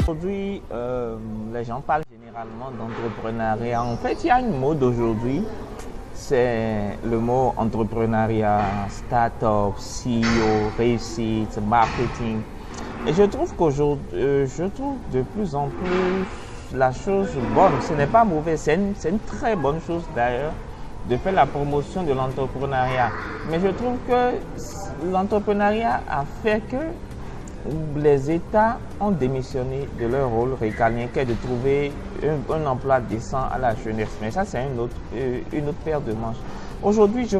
Aujourd'hui, les gens parlent généralement d'entrepreneuriat. En fait, il y a une mode aujourd'hui, c'est le mot entrepreneuriat, start-up, CEO, réussite, marketing. Et je trouve qu'aujourd'hui, je trouve de plus en plus la chose bonne. Ce n'est pas mauvais, c'est une très bonne chose d'ailleurs de faire la promotion de l'entrepreneuriat. Mais je trouve que l'entrepreneuriat a fait que les États ont démissionné de leur rôle régalien qui est de trouver un emploi décent à la jeunesse. Mais ça, c'est une autre paire de manches. Aujourd'hui, je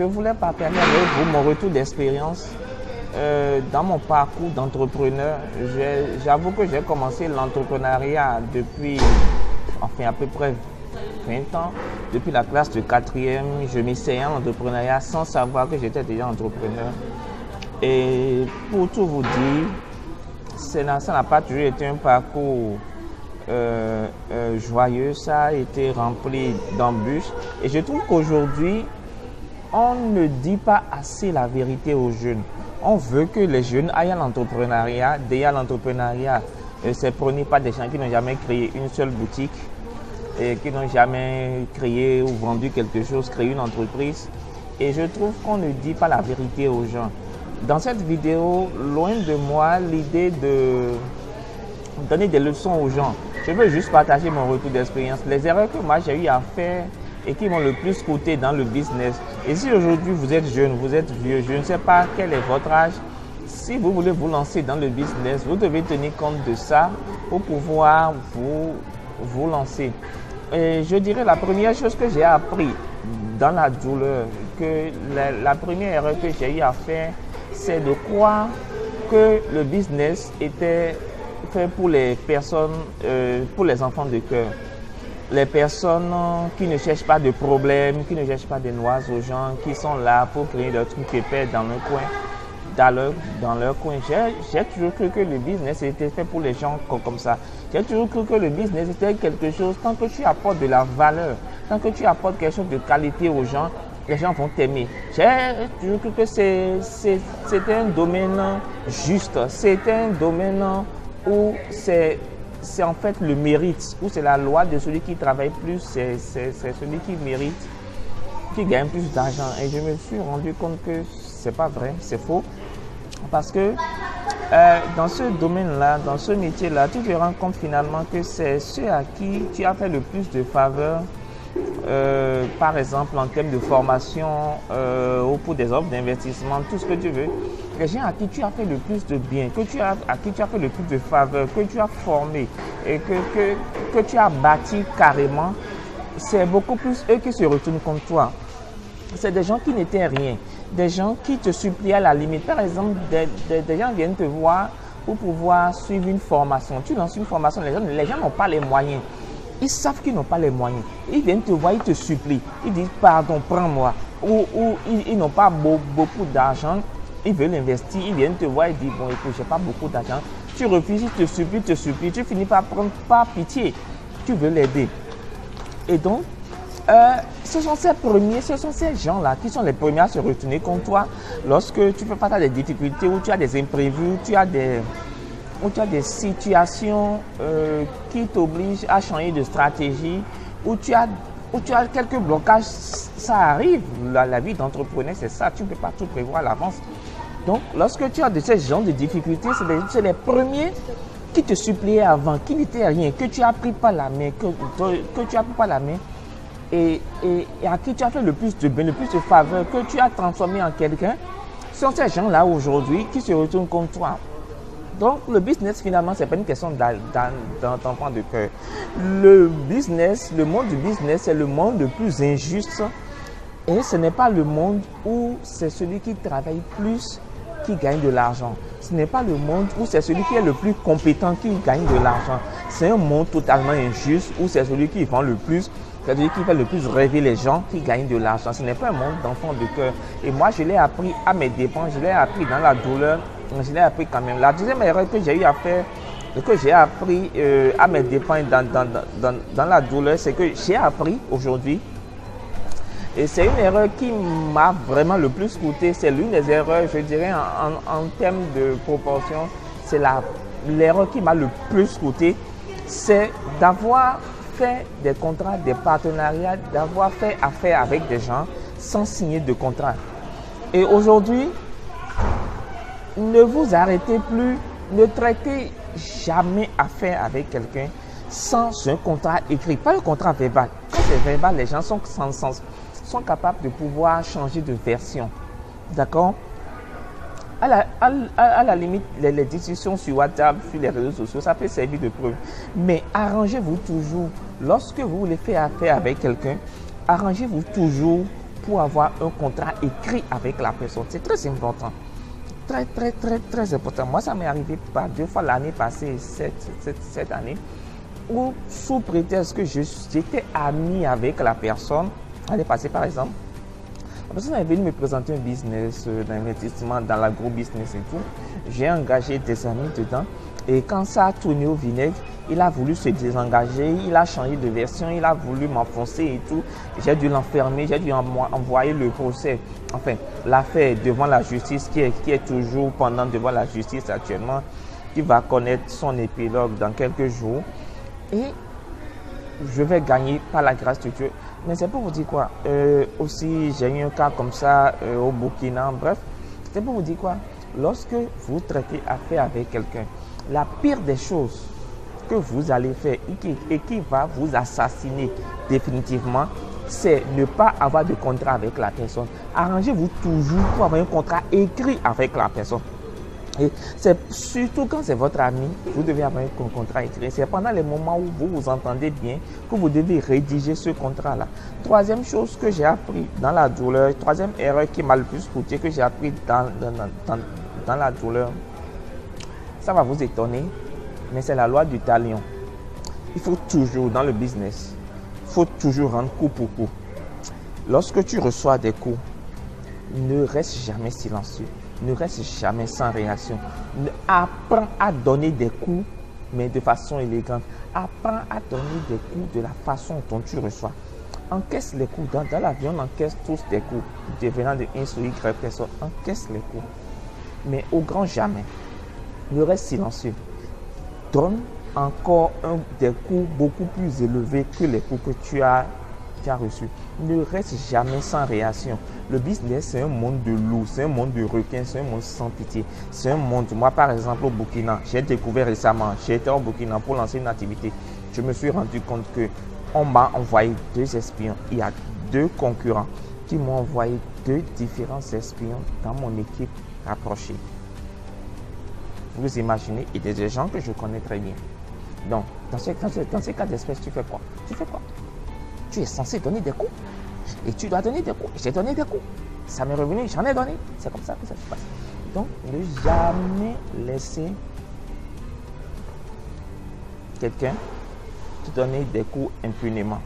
voulais partager avec vous mon retour d'expérience dans mon parcours d'entrepreneur. J'avoue que j'ai commencé l'entrepreneuriat depuis, à peu près 20 ans. Depuis la classe de 4e, je m'essayais en entrepreneuriat sans savoir que j'étais déjà entrepreneur. Et pour tout vous dire, ça n'a pas toujours été un parcours joyeux, ça a été rempli d'embûches. Et je trouve qu'aujourd'hui, on ne dit pas assez la vérité aux jeunes. On veut que les jeunes aillent à l'entrepreneuriat. Derrière l'entrepreneuriat, c'est prôné par des gens qui n'ont jamais créé une seule boutique, et qui n'ont jamais créé ou vendu quelque chose, créé une entreprise. Et je trouve qu'on ne dit pas la vérité aux gens. Dans cette vidéo, loin de moi l'idée de donner des leçons aux gens. Je veux juste partager mon retour d'expérience, les erreurs que moi j'ai eu à faire et qui m'ont le plus coûté dans le business. Et si aujourd'hui vous êtes jeune, vous êtes vieux, je ne sais pas quel est votre âge, si vous voulez vous lancer dans le business, vous devez tenir compte de ça pour pouvoir vous lancer. Et je dirais la première chose que j'ai appris dans la douleur, que la première erreur que j'ai eu à faire, c'est de croire que le business était fait pour les personnes, pour les enfants de cœur. Les personnes qui ne cherchent pas de problèmes, qui ne cherchent pas de noises aux gens, qui sont là pour créer des trucs épais dans leur coin. Dans leur coin. J'ai toujours cru que le business était fait pour les gens comme ça. J'ai toujours cru que le business était quelque chose, tant que tu apportes de la valeur, tant que tu apportes quelque chose de qualité aux gens, les gens vont t'aimer. J'ai toujours cru que c'était un domaine juste, c'était un domaine où c'est en fait le mérite, où c'est la loi de celui qui travaille plus, c'est celui qui mérite, qui gagne plus d'argent. Et je me suis rendu compte que c'est pas vrai, c'est faux. Parce que dans ce domaine-là, dans ce métier-là, tu te rends compte finalement que c'est ceux à qui tu as fait le plus de faveurs. Par exemple en termes de formation ou pour des offres d'investissement, tout ce que tu veux, les gens à qui tu as fait le plus de bien, à qui tu as fait le plus de faveur, que tu as formé et que tu as bâti carrément, c'est beaucoup plus eux qui se retournent contre toi. C'est des gens qui n'étaient rien, des gens qui te suppliaient à la limite. Par exemple, des gens viennent te voir pour pouvoir suivre une formation. Tu lances une formation, les gens n'ont pas les moyens. Ils savent qu'ils n'ont pas les moyens. Ils viennent te voir, ils te supplient. Ils disent, pardon, prends-moi. Ou ils n'ont pas beaucoup d'argent. Ils veulent investir. Ils viennent te voir et disent, bon, écoute, je n'ai pas beaucoup d'argent. Tu refuses, ils te supplient. Tu finis par prendre par pitié. Tu veux l'aider. Et donc, ce sont ces gens-là qui sont les premiers à se retourner contre toi lorsque tu fais face à des difficultés, où tu as des imprévus, où tu as des situations qui t'obligent à changer de stratégie, où tu as quelques blocages. Ça arrive, la vie d'entrepreneur, c'est ça, tu ne peux pas tout prévoir à l'avance. Donc, lorsque tu as de ces genres de difficultés, c'est les premiers qui te suppliaient avant, qui n'étaient rien, que tu as pris par la main, que tu as pris par la main, et à qui tu as fait le plus de bien, le plus de faveur, que tu as transformé en quelqu'un. Ce sont ces gens-là aujourd'hui qui se retournent contre toi. Donc, le business, finalement, ce n'est pas une question d'enfant de cœur. Le monde du business, c'est le monde le plus injuste. Et ce n'est pas le monde où c'est celui qui travaille plus qui gagne de l'argent. Ce n'est pas le monde où c'est celui qui est le plus compétent qui gagne de l'argent. C'est un monde totalement injuste où c'est celui qui vend le plus, c'est celui qui fait le plus rêver les gens qui gagne de l'argent. Ce n'est pas un monde d'enfant de cœur. Et moi, je l'ai appris à mes dépens, je l'ai appris dans la douleur. Je l'ai appris quand même. La deuxième erreur que j'ai eu à faire, que j'ai appris à mes dépens dans la douleur, c'est que j'ai appris aujourd'hui Et c'est une erreur qui m'a vraiment le plus coûté. C'est l'une des erreurs, je dirais, en termes de proportion, c'est l'erreur qui m'a le plus coûté, c'est d'avoir fait des contrats, des partenariats, d'avoir fait affaire avec des gens sans signer de contrat. Et aujourd'hui, ne vous arrêtez plus, ne traitez jamais affaire avec quelqu'un sans un contrat écrit, pas un contrat verbal. Quand c'est verbal, les gens sont capables de pouvoir changer de version. D'accord? À la limite, les discussions sur WhatsApp, sur les réseaux sociaux, ça peut servir de preuve. Mais arrangez-vous toujours, lorsque vous voulez faire affaire avec quelqu'un, arrangez-vous toujours pour avoir un contrat écrit avec la personne. C'est très important. Très, très, très, très important. Moi, ça m'est arrivé par 2 fois l'année passée, cette année, où sous prétexte que j'étais ami avec la personne, l'année passée par exemple, la personne est venue me présenter un business d'investissement dans l'agro-business et tout. J'ai engagé des amis dedans. Et quand ça a tourné au vinaigre, il a voulu se désengager, il a changé de version, il a voulu m'enfoncer et tout. J'ai dû l'enfermer, j'ai dû envoyer le procès, enfin l'affaire devant la justice qui est toujours pendant devant la justice actuellement, qui va connaître son épilogue dans quelques jours. Et je vais gagner par la grâce de Dieu. Mais c'est pour vous dire quoi, aussi j'ai eu un cas comme ça au Burkina, bref, c'est pour vous dire quoi, lorsque vous traitez affaire avec quelqu'un, la pire des choses que vous allez faire et qui va vous assassiner définitivement, c'est ne pas avoir de contrat avec la personne. Arrangez-vous toujours pour avoir un contrat écrit avec la personne. Et c'est surtout quand c'est votre ami, vous devez avoir un contrat écrit. C'est pendant les moments où vous vous entendez bien que vous devez rédiger ce contrat-là. Troisième chose que j'ai appris dans la douleur, troisième erreur qui m'a le plus coûté, que j'ai appris dans la douleur, ça va vous étonner, mais c'est la loi du talion. Il faut toujours, dans le business, il faut toujours rendre coup pour coup. Lorsque tu reçois des coups, ne reste jamais silencieux. Ne reste jamais sans réaction. Apprends à donner des coups, mais de façon élégante. Apprends à donner des coups de la façon dont tu reçois. Encaisse les coups. Dans la vie, on encaisse tous des coups. Devenant de 1 sur Y personne, encaisse les coups. Mais au grand jamais, ne reste silencieux. Donne encore des coups beaucoup plus élevés que les coups que tu as reçus. Ne reste jamais sans réaction. Le business, c'est un monde de loups, c'est un monde de requins, c'est un monde sans pitié. C'est un monde, moi par exemple au Burkina, j'ai découvert récemment, j'ai été au Burkina pour lancer une activité. Je me suis rendu compte qu'on m'a envoyé 2 espions. Il y a 2 concurrents qui m'ont envoyé 2 différents espions dans mon équipe rapprochée. Vous imaginez, et des gens que je connais très bien. Donc, dans ces cas d'espèce, tu fais quoi? Tu es censé donner des coups. Et tu dois donner des coups. J'ai donné des coups. Ça m'est revenu, j'en ai donné. C'est comme ça que ça se passe. Donc, ne jamais laisser quelqu'un te donner des coups impunément.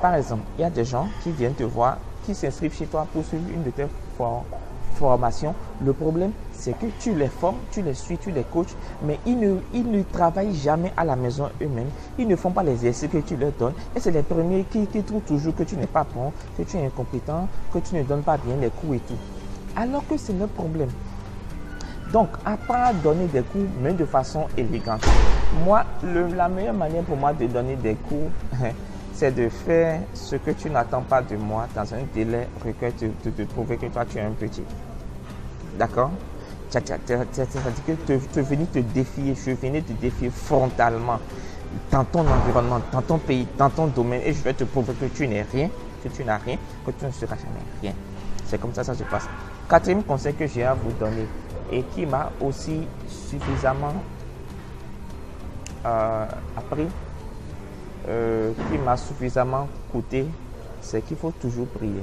Par exemple, il y a des gens qui viennent te voir, qui s'inscrivent chez toi pour suivre une de tes formations. Le problème, c'est que tu les formes, tu les suis, tu les coaches, mais ils ne travaillent jamais à la maison eux-mêmes. Ils ne font pas les exercices que tu leur donnes. Et c'est les premiers qui trouvent toujours que tu n'es pas bon, que tu es incompétent, que tu ne donnes pas bien les coups et tout. Alors que c'est le problème. Donc, apprends à donner des coups, mais de façon élégante. Moi, la meilleure manière pour moi de donner des coups, c'est de faire ce que tu n'attends pas de moi dans un délai record de te prouver que toi, tu es un petit. D'accord? C'est-à-dire que je venais te défier frontalement dans ton environnement, dans ton pays, dans ton domaine, et je vais te prouver que tu n'es rien, que tu n'as rien, que tu ne seras jamais rien. C'est comme ça que ça se passe. 4e conseil que j'ai à vous donner et qui m'a aussi suffisamment appris, qui m'a suffisamment coûté, c'est qu'il faut toujours prier.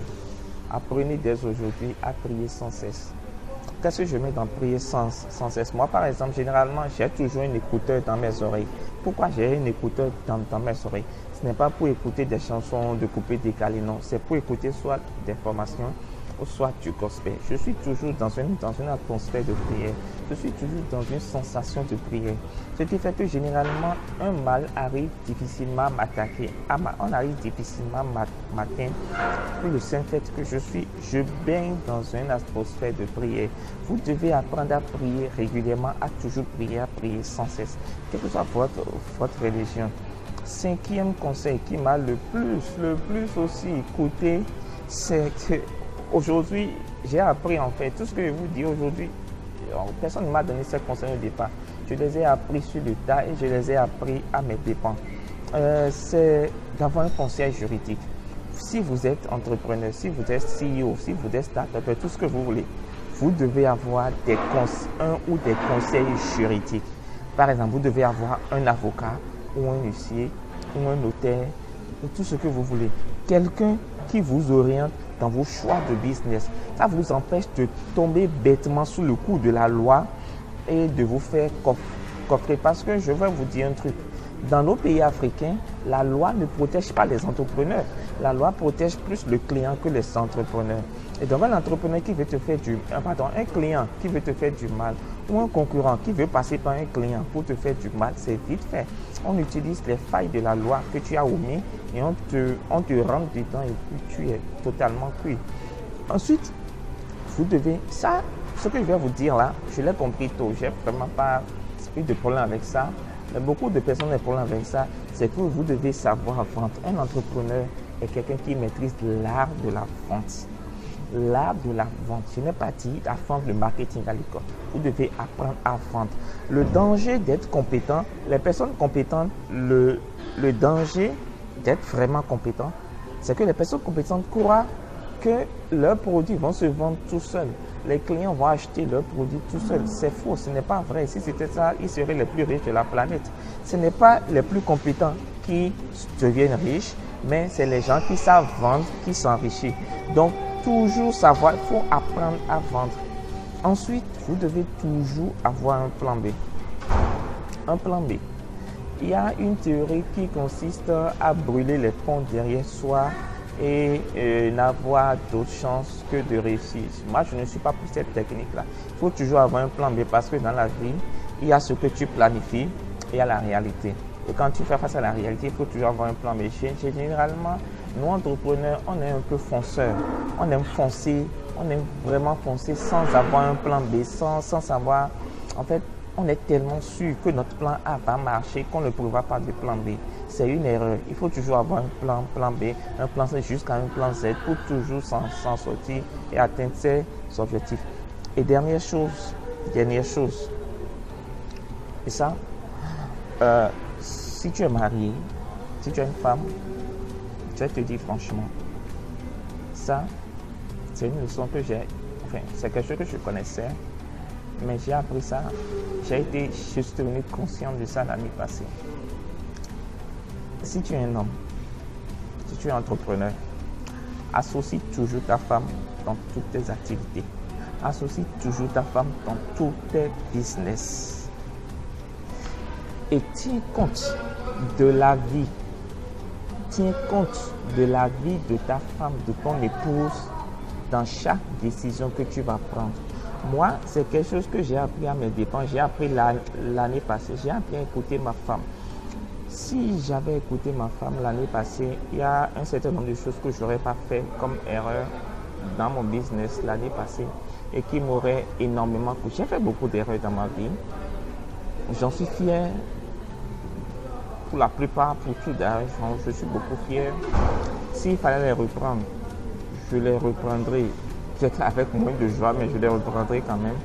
Apprenez dès aujourd'hui à prier sans cesse. Qu'est-ce que je mets dans prier sans cesse? Moi, par exemple, généralement, j'ai toujours un écouteur dans mes oreilles. Pourquoi j'ai un écouteur dans mes oreilles? Ce n'est pas pour écouter des chansons de coupé décalé, non. C'est pour écouter soit des formations, ou soit du gospel. Je suis toujours dans une atmosphère de prière. Je suis toujours dans une sensation de prière. Ce qui fait que généralement, un mal arrive difficilement à m'attaquer. On arrive difficilement à m'atteindre. Pour le simple fait que je baigne dans une atmosphère de prière. Vous devez apprendre à prier régulièrement, à toujours prier, à prier sans cesse. Quelle que soit votre religion. Cinquième conseil qui m'a le plus aussi coûté, c'est que aujourd'hui, j'ai appris en fait tout ce que je vous dis aujourd'hui. Personne ne m'a donné ces conseils au départ. Je les ai appris sur le tas et je les ai appris à mes dépens. C'est d'avoir un conseil juridique. Si vous êtes entrepreneur, si vous êtes CEO, si vous êtes start-upper, tout ce que vous voulez, vous devez avoir un ou des conseils juridiques. Par exemple, vous devez avoir un avocat ou un huissier ou un notaire ou tout ce que vous voulez. Quelqu'un qui vous oriente dans vos choix de business. Ça vous empêche de tomber bêtement sous le coup de la loi et de vous faire coffrer. Parce que je vais vous dire un truc. Dans nos pays africains, la loi ne protège pas les entrepreneurs. La loi protège plus le client que les entrepreneurs. Et donc un entrepreneur qui veut te faire un client qui veut te faire du mal ou un concurrent qui veut passer par un client pour te faire du mal, c'est vite fait. On utilise les failles de la loi que tu as omis et on te rentre dedans et puis tu es totalement cuit. Ensuite, vous devez, ce que je vais vous dire là, je l'ai compris tôt, j'ai vraiment pas eu de problème avec ça. Mais beaucoup de personnes ont des problèmes avec ça, c'est que vous devez savoir vendre. Un entrepreneur est quelqu'un qui maîtrise l'art de la vente. L'art de la vente. Je n'ai pas dit apprendre le marketing à l'école. Vous devez apprendre à vendre. Le danger d'être compétent, les personnes compétentes, le danger d'être vraiment compétent, c'est que les personnes compétentes croient que leurs produits vont se vendre tout seuls. Les clients vont acheter leurs produits tout seuls. C'est faux, ce n'est pas vrai. Si c'était ça, ils seraient les plus riches de la planète. Ce n'est pas les plus compétents qui deviennent riches, mais c'est les gens qui savent vendre qui s'enrichissent. Donc, toujours savoir, il faut apprendre à vendre. Ensuite, vous devez toujours avoir un plan B. Un plan B. Il y a une théorie qui consiste à brûler les ponts derrière soi et n'avoir d'autre chance que de réussir. Moi, je ne suis pas pour cette technique-là. Il faut toujours avoir un plan B parce que dans la vie, il y a ce que tu planifies et il y a la réalité. Et quand tu fais face à la réalité, il faut toujours avoir un plan B. Généralement, nous, entrepreneurs, on est un peu fonceurs. On aime foncer, on aime vraiment foncer sans avoir un plan B, sans savoir. En fait, on est tellement sûr que notre plan A va marcher qu'on ne prévoit pas de plan B. C'est une erreur. Il faut toujours avoir un plan B, un plan C jusqu'à un plan Z pour toujours s'en sortir et atteindre ses objectifs. Et dernière chose, et ça, si tu es marié, si tu es une femme, je vais te dire franchement, ça, c'est une leçon que c'est quelque chose que je connaissais, mais j'ai appris ça, je suis devenu conscient de ça l'année passée. Si tu es un homme, si tu es entrepreneur, associe toujours ta femme dans toutes tes activités. Associe toujours ta femme dans tous tes business. Et tiens compte de la vie. Tiens compte de la vie de ta femme, de ton épouse, dans chaque décision que tu vas prendre. Moi, c'est quelque chose que j'ai appris à mes dépens. J'ai appris l'année passée. J'ai appris à écouter ma femme. Si j'avais écouté ma femme l'année passée, il y a un certain nombre de choses que je n'aurais pas fait comme erreur dans mon business l'année passée et qui m'auraient énormément coûté. J'ai fait beaucoup d'erreurs dans ma vie. J'en suis fier. Pour la plupart, pour tout d'âge, je suis beaucoup fier. S'il fallait les reprendre, je les reprendrai. Peut-être avec moins de joie, mais je les reprendrai quand même.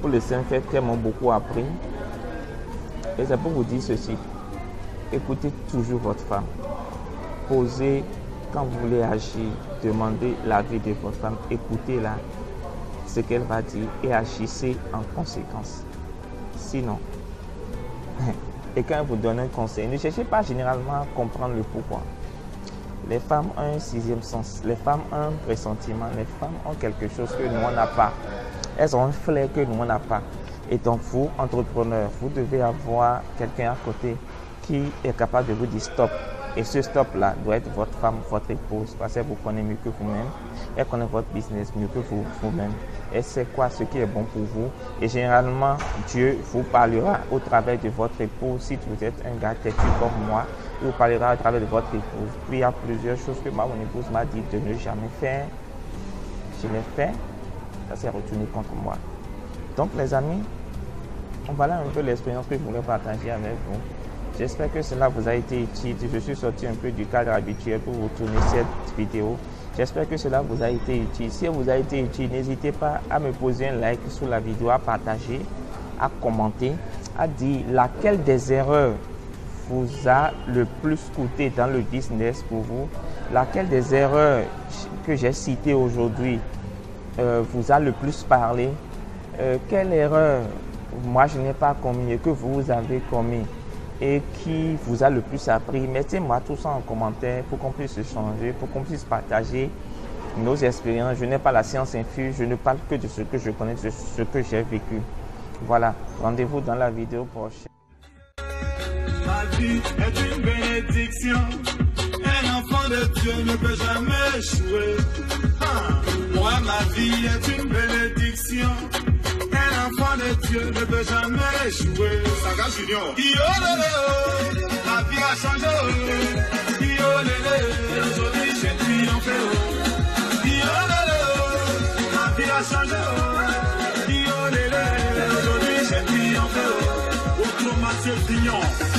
Pour le simple fait qu'elles m'ont beaucoup appris. Et c'est pour vous dire ceci. Écoutez toujours votre femme. Posez quand vous voulez agir. Demandez l'avis de votre femme. Écoutez-la, ce qu'elle va dire et agissez en conséquence. Sinon, et quand elle vous donne un conseil, ne cherchez pas généralement à comprendre le pourquoi. Les femmes ont un sixième sens. Les femmes ont un pressentiment. Les femmes ont quelque chose que nous, on n'a pas. Elles ont un flair que nous, on n'a pas. Et donc, vous, entrepreneurs, vous devez avoir quelqu'un à côté qui est capable de vous dire stop. Et ce stop-là doit être votre femme, votre épouse, parce qu'elle vous connaît mieux que vous-même. Elle connaît votre business mieux que vous-même. Elle sait quoi ce qui est bon pour vous. Et généralement, Dieu vous parlera au travers de votre épouse. Si vous êtes un gars têtu comme moi, il vous parlera au travers de votre épouse. Puis il y a plusieurs choses que mon épouse m'a dit de ne jamais faire. Je l'ai fait. Ça s'est retourné contre moi. Donc les amis, voilà un peu l'expérience que je voulais partager avec vous. J'espère que cela vous a été utile. Je suis sorti un peu du cadre habituel pour vous tourner cette vidéo. J'espère que cela vous a été utile. Si elle vous a été utile, n'hésitez pas à me poser un like sous la vidéo, à partager, à commenter, à dire laquelle des erreurs vous a le plus coûté dans le business pour vous, laquelle des erreurs que j'ai citées aujourd'hui vous a le plus parlé, quelle erreur moi je n'ai pas commis et que vous avez commis et qui vous a le plus appris. Mettez-moi tout ça en commentaire pour qu'on puisse échanger, pour qu'on puisse partager nos expériences. Je n'ai pas la science infuse, je ne parle que de ce que je connais, de ce que j'ai vécu. Voilà, rendez-vous dans la vidéo prochaine. Ma vie est une bénédiction. Un enfant de Dieu ne peut jamais échouer. Moi, ma vie est une bénédiction. Un enfant de Dieu ne peut jamais échouer. Saga Junior. Yo, ma vie a changé. Yo, aujourd'hui j'ai triomphé. Yo, ma vie a changé. Yo, aujourd'hui j'ai triomphé. Autrement, c'est Pignon.